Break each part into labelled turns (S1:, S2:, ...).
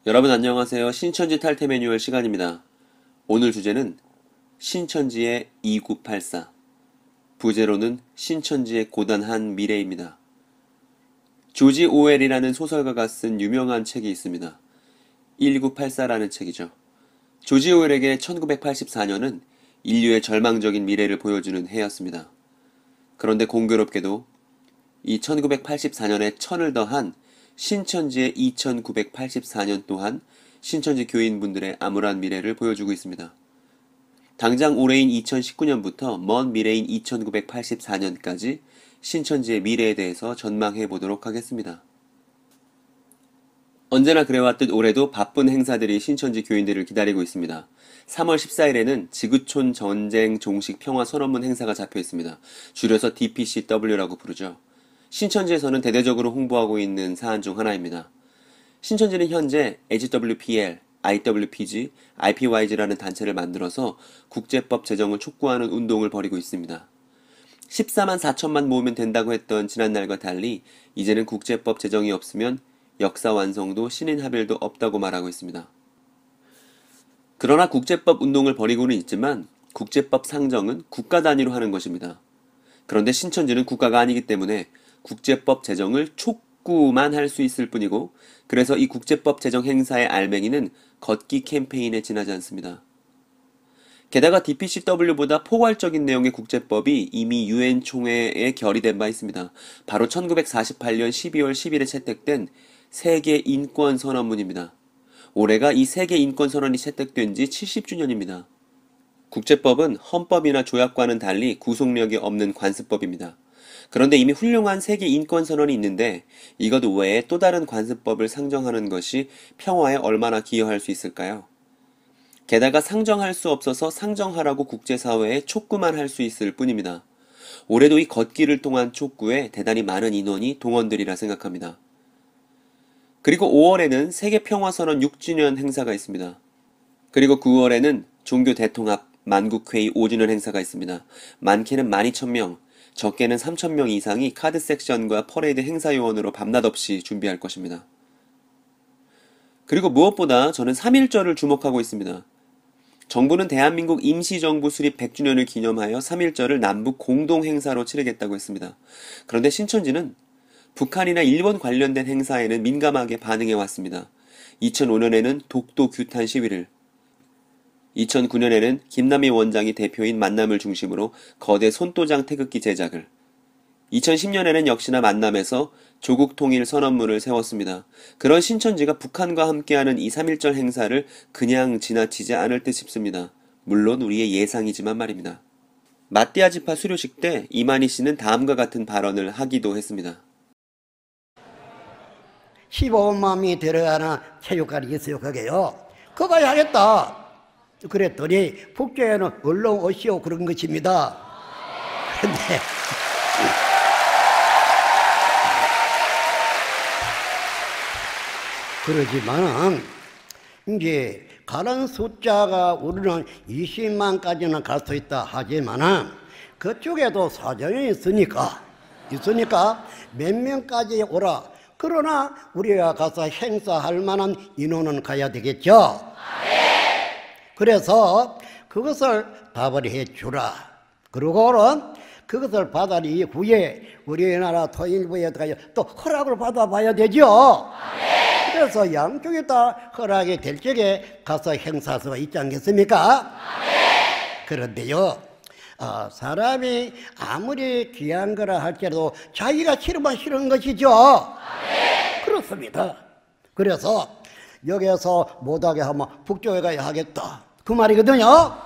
S1: 여러분 안녕하세요. 신천지 탈퇴 매뉴얼 시간입니다. 오늘 주제는 신천지의 2984, 부제로는 신천지의 고단한 미래입니다. 조지 오웰이라는 소설가가 쓴 유명한 책이 있습니다. 1984라는 책이죠. 조지 오웰에게 1984년은 인류의 절망적인 미래를 보여주는 해였습니다. 그런데 공교롭게도 이 1984년에 천을 더한 신천지의 2984년 또한 신천지 교인분들의 암울한 미래를 보여주고 있습니다. 당장 올해인 2019년부터 먼 미래인 2984년까지 신천지의 미래에 대해서 전망해 보도록 하겠습니다. 언제나 그래왔듯 올해도 바쁜 행사들이 신천지 교인들을 기다리고 있습니다. 3월 14일에는 지구촌 전쟁 종식 평화 선언문 행사가 잡혀 있습니다. 줄여서 DPCW라고 부르죠. 신천지에서는 대대적으로 홍보하고 있는 사안 중 하나입니다. 신천지는 현재 HWPL, IWPG, IPYG라는 단체를 만들어서 국제법 제정을 촉구하는 운동을 벌이고 있습니다. 14만 4천만 모으면 된다고 했던 지난날과 달리 이제는 국제법 제정이 없으면 역사 완성도 신인 합일도 없다고 말하고 있습니다. 그러나 국제법 운동을 벌이고는 있지만 국제법 상정은 국가 단위로 하는 것입니다. 그런데 신천지는 국가가 아니기 때문에 국제법 제정을 촉구만 할 수 있을 뿐이고, 그래서 이 국제법 제정 행사의 알맹이는 걷기 캠페인에 지나지 않습니다. 게다가 DPCW보다 포괄적인 내용의 국제법이 이미 유엔 총회에 결의된 바 있습니다. 바로 1948년 12월 10일에 채택된 세계 인권 선언문입니다. 올해가 이 세계 인권 선언이 채택된 지 70주년입니다. 국제법은 헌법이나 조약과는 달리 구속력이 없는 관습법입니다. 그런데 이미 훌륭한 세계 인권 선언이 있는데 이것 외에 또 다른 관습법을 상정하는 것이 평화에 얼마나 기여할 수 있을까요? 게다가 상정할 수 없어서 상정하라고 국제사회에 촉구만 할 수 있을 뿐입니다. 올해도 이 걷기를 통한 촉구에 대단히 많은 인원이 동원되리라 생각합니다. 그리고 5월에는 세계평화선언 6주년 행사가 있습니다. 그리고 9월에는 종교 대통합 만국회의 5주년 행사가 있습니다. 많게는 12,000명, 적게는 3,000명 이상이 카드 섹션과 퍼레이드 행사 요원으로 밤낮 없이 준비할 것입니다. 그리고 무엇보다 저는 3.1절을 주목하고 있습니다. 정부는 대한민국 임시정부 수립 100주년을 기념하여 3.1절을 남북 공동 행사로 치르겠다고 했습니다. 그런데 신천지는 북한이나 일본 관련된 행사에는 민감하게 반응해 왔습니다. 2005년에는 독도 규탄 시위를, 2009년에는 김남희 원장이 대표인 만남을 중심으로 거대 손도장 태극기 제작을, 2010년에는 역시나 만남에서 조국 통일 선언문을 세웠습니다. 그런 신천지가 북한과 함께하는 이 3.1절 행사를 그냥 지나치지 않을 듯 싶습니다. 물론 우리의 예상이지만 말입니다. 마띠아 지파 수료식 때 이만희 씨는 다음과 같은 발언을 하기도 했습니다.
S2: 15만이 들어가는 체육관이 있어요. 거기요. 그거 하겠다. 그랬더니 북교에는 얼른 오시오 그런 것입니다. 그런데 그러지만은 이제 가는 숫자가 우리는 20만까지는 갈 수 있다 하지만은 그쪽에도 사정이 있으니까 몇 명까지 오라. 그러나 우리가 가서 행사할 만한 인원은 가야 되겠죠. 그래서 그것을 답을 해주라. 그리고는 그것을 받은 이후에 우리나라 통일부에 또 허락을 받아봐야 되죠. 그래서 양쪽이 다 허락이 될 적에 가서 행사소가 있지 않겠습니까? 그런데요, 사람이 아무리 귀한 거라 할지라도 자기가 싫으면 싫은 것이죠. 그렇습니다. 그래서 여기에서 못하게 하면 북쪽에 가야 하겠다 그 말이거든요.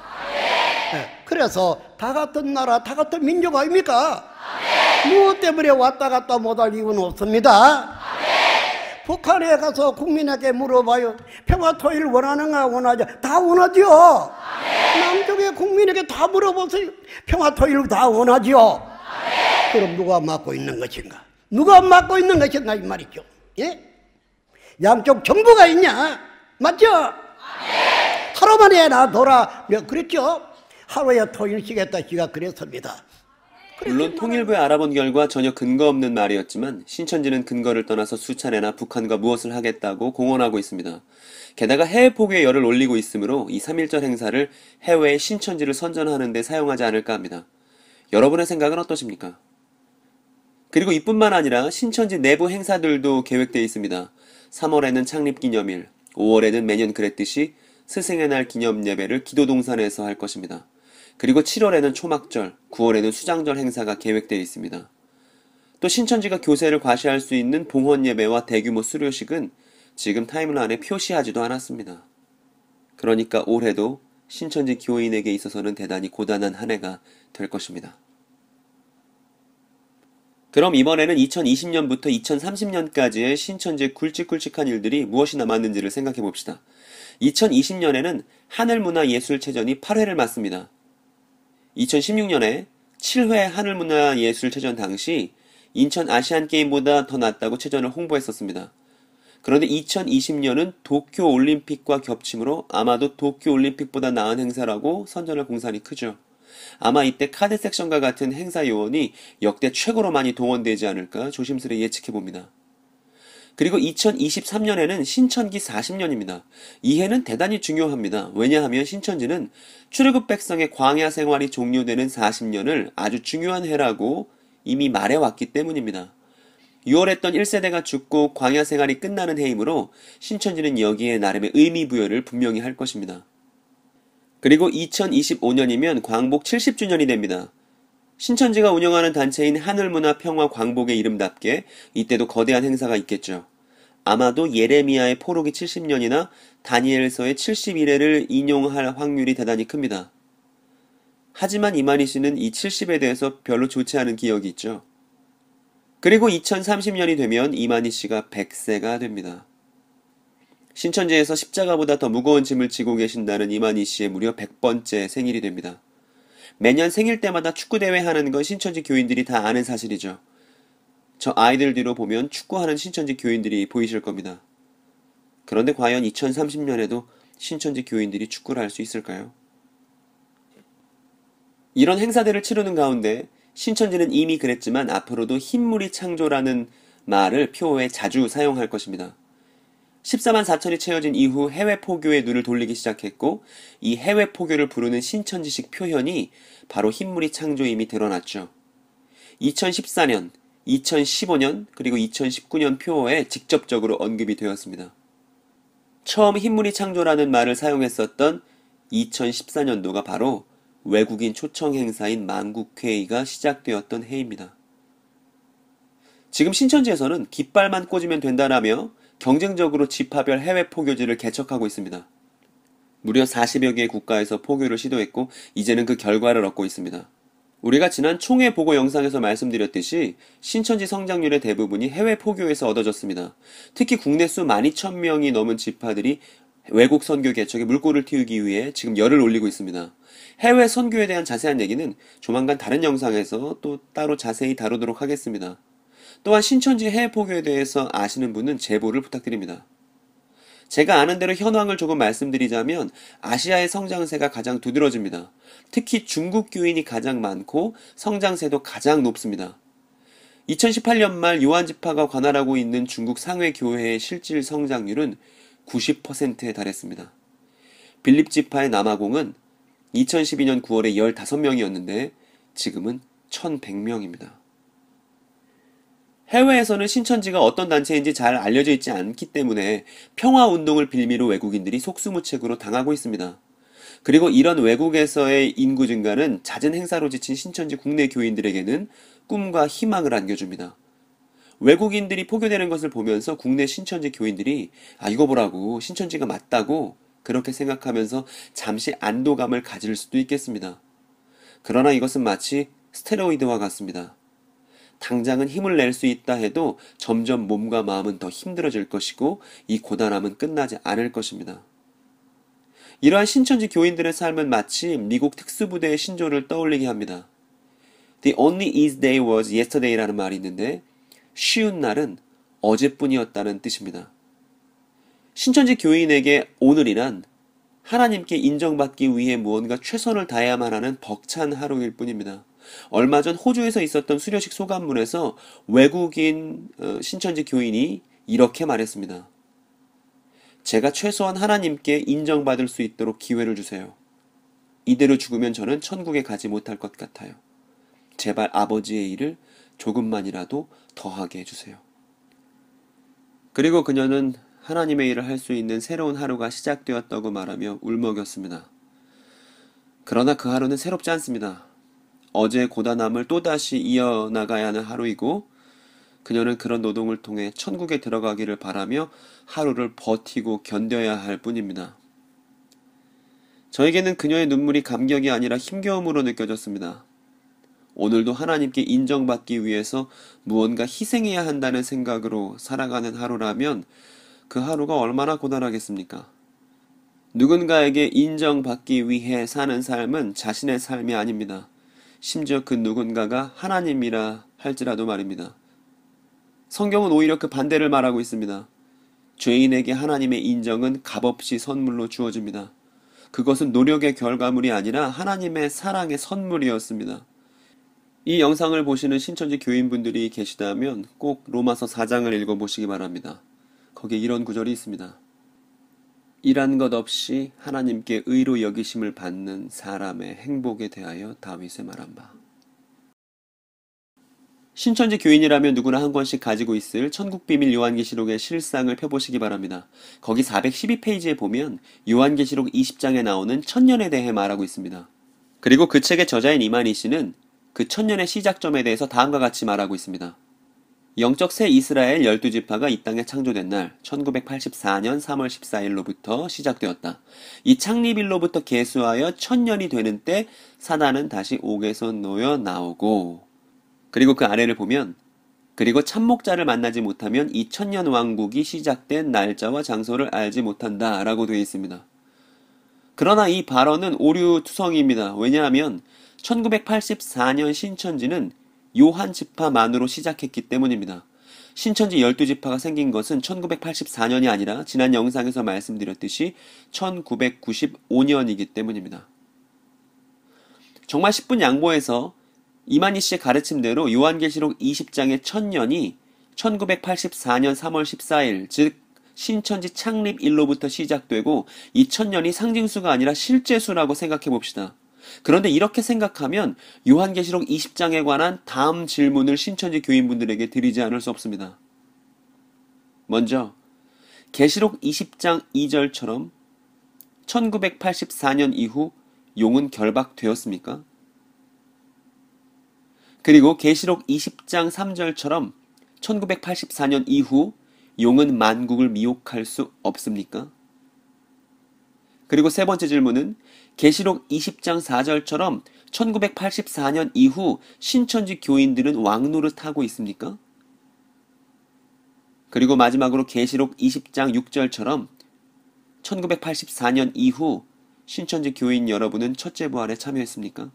S2: 네. 그래서 다 같은 나라 다 같은 민족 아닙니까? 무엇 때문에 왔다 갔다 못할 이유는 없습니다. 북한에 가서 국민에게 물어봐요. 평화통일 원하는가 원하죠? 다 원하죠. 남쪽의 국민에게 다 물어보세요. 평화통일 다 원하죠. 그럼 누가 맡고 있는 것인가? 누가 맡고 있는 것인가 이 말이죠. 예? 양쪽 정부가 있냐? 맞죠? 하루 만에 나 돌아 그랬죠? 하루에 통일시겠다 씨가 그랬습니다.
S1: 물론 통일부에 알아본 결과 전혀 근거 없는 말이었지만 신천지는 근거를 떠나서 수차례나 북한과 무엇을 하겠다고 공언하고 있습니다. 게다가 해외 포교에 열을 올리고 있으므로 이 3.1절 행사를 해외의 신천지를 선전하는 데 사용하지 않을까 합니다. 여러분의 생각은 어떠십니까? 그리고 이뿐만 아니라 신천지 내부 행사들도 계획되어 있습니다. 3월에는 창립기념일, 5월에는 매년 그랬듯이 스승의 날 기념 예배를 기도동산에서 할 것입니다. 그리고 7월에는 초막절, 9월에는 수장절 행사가 계획되어 있습니다. 또 신천지가 교세를 과시할 수 있는 봉헌 예배와 대규모 수료식은 지금 타임라인에 표시하지도 않았습니다. 그러니까 올해도 신천지 교인에게 있어서는 대단히 고단한 한 해가 될 것입니다. 그럼 이번에는 2020년부터 2030년까지의 신천지의 굵직굵직한 일들이 무엇이 남았는지를 생각해 봅시다. 2020년에는 하늘문화예술체전이 8회를 맞습니다. 2016년에 7회 하늘문화예술체전 당시 인천 아시안게임보다 더 낫다고 체전을 홍보했었습니다. 그런데 2020년은 도쿄올림픽과 겹치므로 아마도 도쿄올림픽보다 나은 행사라고 선전할 공산이 크죠. 아마 이때 카드 섹션과 같은 행사 요원이 역대 최고로 많이 동원되지 않을까 조심스레 예측해봅니다. 그리고 2023년에는 신천기 40년입니다. 이 해는 대단히 중요합니다. 왜냐하면 신천지는 출애굽 백성의 광야 생활이 종료되는 40년을 아주 중요한 해라고 이미 말해왔기 때문입니다. 6월했던 1세대가 죽고 광야 생활이 끝나는 해이므로 신천지는 여기에 나름의 의미 부여를 분명히 할 것입니다. 그리고 2025년이면 광복 70주년이 됩니다. 신천지가 운영하는 단체인 하늘문화평화광복의 이름답게 이때도 거대한 행사가 있겠죠. 아마도 예레미야의 포로기 70년이나 다니엘서의 71회를 인용할 확률이 대단히 큽니다. 하지만 이만희 씨는 이 70에 대해서 별로 좋지 않은 기억이 있죠. 그리고 2030년이 되면 이만희 씨가 100세가 됩니다. 신천지에서 십자가보다 더 무거운 짐을 지고 계신다는 이만희 씨의 무려 100번째 생일이 됩니다. 매년 생일 때마다 축구대회 하는 건 신천지 교인들이 다 아는 사실이죠. 저 아이들 뒤로 보면 축구하는 신천지 교인들이 보이실 겁니다. 그런데 과연 2030년에도 신천지 교인들이 축구를 할 수 있을까요? 이런 행사들을 치르는 가운데 신천지는 이미 그랬지만 앞으로도 흰물이 창조라는 말을 표어에 자주 사용할 것입니다. 14만 4천이 채워진 이후 해외 포교에 눈을 돌리기 시작했고 이 해외 포교를 부르는 신천지식 표현이 바로 흰물이 창조임이 드러났죠. 2014년, 2015년 그리고 2019년 표어에 직접적으로 언급이 되었습니다. 처음 흰물이 창조라는 말을 사용했었던 2014년도가 바로 외국인 초청 행사인 만국회의가 시작되었던 해입니다. 지금 신천지에서는 깃발만 꽂으면 된다라며 경쟁적으로 지파별 해외 포교지를 개척하고 있습니다. 무려 40여 개의 국가에서 포교를 시도했고 이제는 그 결과를 얻고 있습니다. 우리가 지난 총회 보고 영상에서 말씀드렸듯이 신천지 성장률의 대부분이 해외 포교에서 얻어졌습니다. 특히 국내 수 12,000명이 넘은 지파들이 외국 선교 개척에 물꼬를 틔우기 위해 지금 열을 올리고 있습니다. 해외 선교에 대한 자세한 얘기는 조만간 다른 영상에서 또 따로 자세히 다루도록 하겠습니다. 또한 신천지 해외 포교에 대해서 아시는 분은 제보를 부탁드립니다. 제가 아는 대로 현황을 조금 말씀드리자면 아시아의 성장세가 가장 두드러집니다. 특히 중국 교인이 가장 많고 성장세도 가장 높습니다. 2018년 말 요한지파가 관할하고 있는 중국 상회 교회의 실질 성장률은 90%에 달했습니다. 빌립지파의 남아공은 2012년 9월에 15명이었는데 지금은 1100명입니다. 해외에서는 신천지가 어떤 단체인지 잘 알려져 있지 않기 때문에 평화운동을 빌미로 외국인들이 속수무책으로 당하고 있습니다. 그리고 이런 외국에서의 인구 증가는 잦은 행사로 지친 신천지 국내 교인들에게는 꿈과 희망을 안겨줍니다. 외국인들이 포교되는 것을 보면서 국내 신천지 교인들이 이거 보라고 신천지가 맞다고 그렇게 생각하면서 잠시 안도감을 가질 수도 있겠습니다. 그러나 이것은 마치 스테로이드와 같습니다. 당장은 힘을 낼 수 있다 해도 점점 몸과 마음은 더 힘들어질 것이고 이 고단함은 끝나지 않을 것입니다. 이러한 신천지 교인들의 삶은 마치 미국 특수부대의 신조를 떠올리게 합니다. The only easy day was yesterday라는 말이 있는데 쉬운 날은 어제뿐이었다는 뜻입니다. 신천지 교인에게 오늘이란 하나님께 인정받기 위해 무언가 최선을 다해야만 하는 벅찬 하루일 뿐입니다. 얼마 전 호주에서 있었던 수료식 소감문에서 외국인 신천지 교인이 이렇게 말했습니다. 제가 최소한 하나님께 인정받을 수 있도록 기회를 주세요. 이대로 죽으면 저는 천국에 가지 못할 것 같아요. 제발 아버지의 일을 조금만이라도 더하게 해주세요. 그리고 그녀는 하나님의 일을 할 수 있는 새로운 하루가 시작되었다고 말하며 울먹였습니다. 그러나 그 하루는 새롭지 않습니다. 어제의 고단함을 또다시 이어나가야 하는 하루이고 그녀는 그런 노동을 통해 천국에 들어가기를 바라며 하루를 버티고 견뎌야 할 뿐입니다. 저에게는 그녀의 눈물이 감격이 아니라 힘겨움으로 느껴졌습니다. 오늘도 하나님께 인정받기 위해서 무언가 희생해야 한다는 생각으로 살아가는 하루라면 그 하루가 얼마나 고단하겠습니까? 누군가에게 인정받기 위해 사는 삶은 자신의 삶이 아닙니다. 심지어 그 누군가가 하나님이라 할지라도 말입니다. 성경은 오히려 그 반대를 말하고 있습니다. 죄인에게 하나님의 인정은 값없이 선물로 주어집니다. 그것은 노력의 결과물이 아니라 하나님의 사랑의 선물이었습니다. 이 영상을 보시는 신천지 교인분들이 계시다면 꼭 로마서 4장을 읽어보시기 바랍니다. 거기에 이런 구절이 있습니다. 일한 것 없이 하나님께 의로 여기심을 받는 사람의 행복에 대하여 다윗의 말한 바. 신천지 교인이라면 누구나 한 권씩 가지고 있을 천국비밀 요한계시록의 실상을 펴보시기 바랍니다. 거기 412페이지에 보면 요한계시록 20장에 나오는 천년에 대해 말하고 있습니다. 그리고 그 책의 저자인 이만희 씨는 그 천년의 시작점에 대해서 다음과 같이 말하고 있습니다. 영적 새 이스라엘 12지파가 이 땅에 창조된 날 1984년 3월 14일로부터 시작되었다. 이 창립일로부터 계수하여 천년이 되는 때 사단은 다시 옥에서 놓여 나오고 그리고 그 아래를 보면 그리고 참목자를 만나지 못하면 이 천년 왕국이 시작된 날짜와 장소를 알지 못한다 라고 되어 있습니다. 그러나 이 발언은 오류투성이입니다. 왜냐하면 1984년 신천지는 요한 지파만으로 시작했기 때문입니다. 신천지 12지파가 생긴 것은 1984년이 아니라 지난 영상에서 말씀드렸듯이 1995년이기 때문입니다. 정말 10분 양보해서 이만희 씨의 가르침대로 요한계시록 20장의 천년이 1984년 3월 14일, 즉 신천지 창립일로부터 시작되고 이 천년이 상징수가 아니라 실제수라고 생각해 봅시다. 그런데 이렇게 생각하면 요한계시록 20장에 관한 다음 질문을 신천지 교인분들에게 드리지 않을 수 없습니다. 먼저 계시록 20장 2절처럼 1984년 이후 용은 결박되었습니까? 그리고 계시록 20장 3절처럼 1984년 이후 용은 만국을 미혹할 수 없습니까? 그리고 세 번째 질문은 계시록 20장 4절처럼 1984년 이후 신천지 교인들은 왕노릇 하고 있습니까? 그리고 마지막으로 계시록 20장 6절처럼 1984년 이후 신천지 교인 여러분은 첫째 부활에 참여했습니까?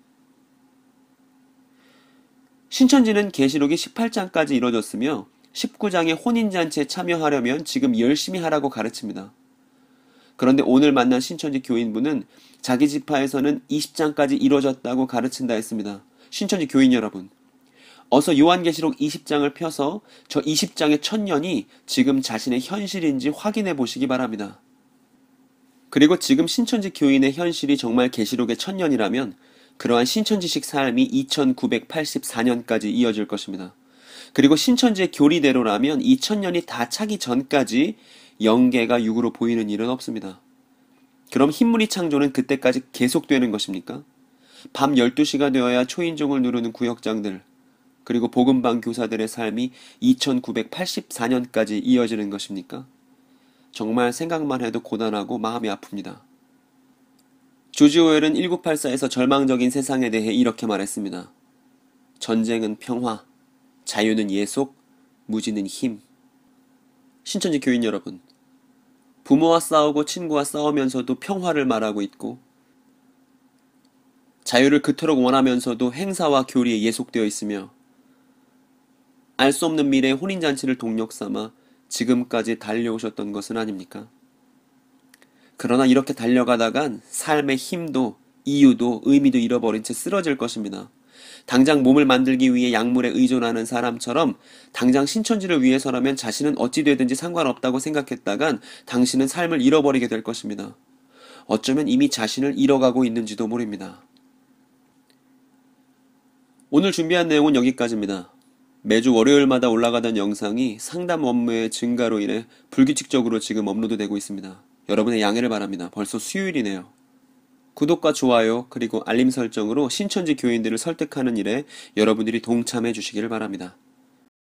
S1: 신천지는 계시록이 18장까지 이뤄졌으며 19장의 혼인잔치에 참여하려면 지금 열심히 하라고 가르칩니다. 그런데 오늘 만난 신천지 교인분은 자기 지파에서는 20장까지 이루어졌다고 가르친다 했습니다. 신천지 교인 여러분, 어서 요한계시록 20장을 펴서 저 20장의 천년이 지금 자신의 현실인지 확인해 보시기 바랍니다. 그리고 지금 신천지 교인의 현실이 정말 계시록의 천년이라면 그러한 신천지식 삶이 2984년까지 이어질 것입니다. 그리고 신천지의 교리대로라면 이 천년이 다 차기 전까지 영계가 육으로 보이는 일은 없습니다. 그럼 흰무리 창조는 그때까지 계속되는 것입니까? 밤 12시가 되어야 초인종을 누르는 구역장들, 그리고 복음방 교사들의 삶이 2984년까지 이어지는 것입니까? 정말 생각만 해도 고단하고 마음이 아픕니다. 조지 오웰은 1984에서 절망적인 세상에 대해 이렇게 말했습니다. 전쟁은 평화, 자유는 예속, 무지는 힘. 신천지 교인 여러분, 부모와 싸우고 친구와 싸우면서도 평화를 말하고 있고 자유를 그토록 원하면서도 행사와 교리에 예속되어 있으며 알 수 없는 미래의 혼인잔치를 동력 삼아 지금까지 달려오셨던 것은 아닙니까? 그러나 이렇게 달려가다간 삶의 힘도 이유도 의미도 잃어버린 채 쓰러질 것입니다. 당장 몸을 만들기 위해 약물에 의존하는 사람처럼 당장 신천지를 위해서라면 자신은 어찌 되든지 상관없다고 생각했다간 당신은 삶을 잃어버리게 될 것입니다. 어쩌면 이미 자신을 잃어가고 있는지도 모릅니다. 오늘 준비한 내용은 여기까지입니다. 매주 월요일마다 올라가던 영상이 상담 업무의 증가로 인해 불규칙적으로 지금 업로드되고 있습니다. 여러분의 양해를 바랍니다. 벌써 수요일이네요. 구독과 좋아요 그리고 알림 설정으로 신천지 교인들을 설득하는 일에 여러분들이 동참해 주시기를 바랍니다.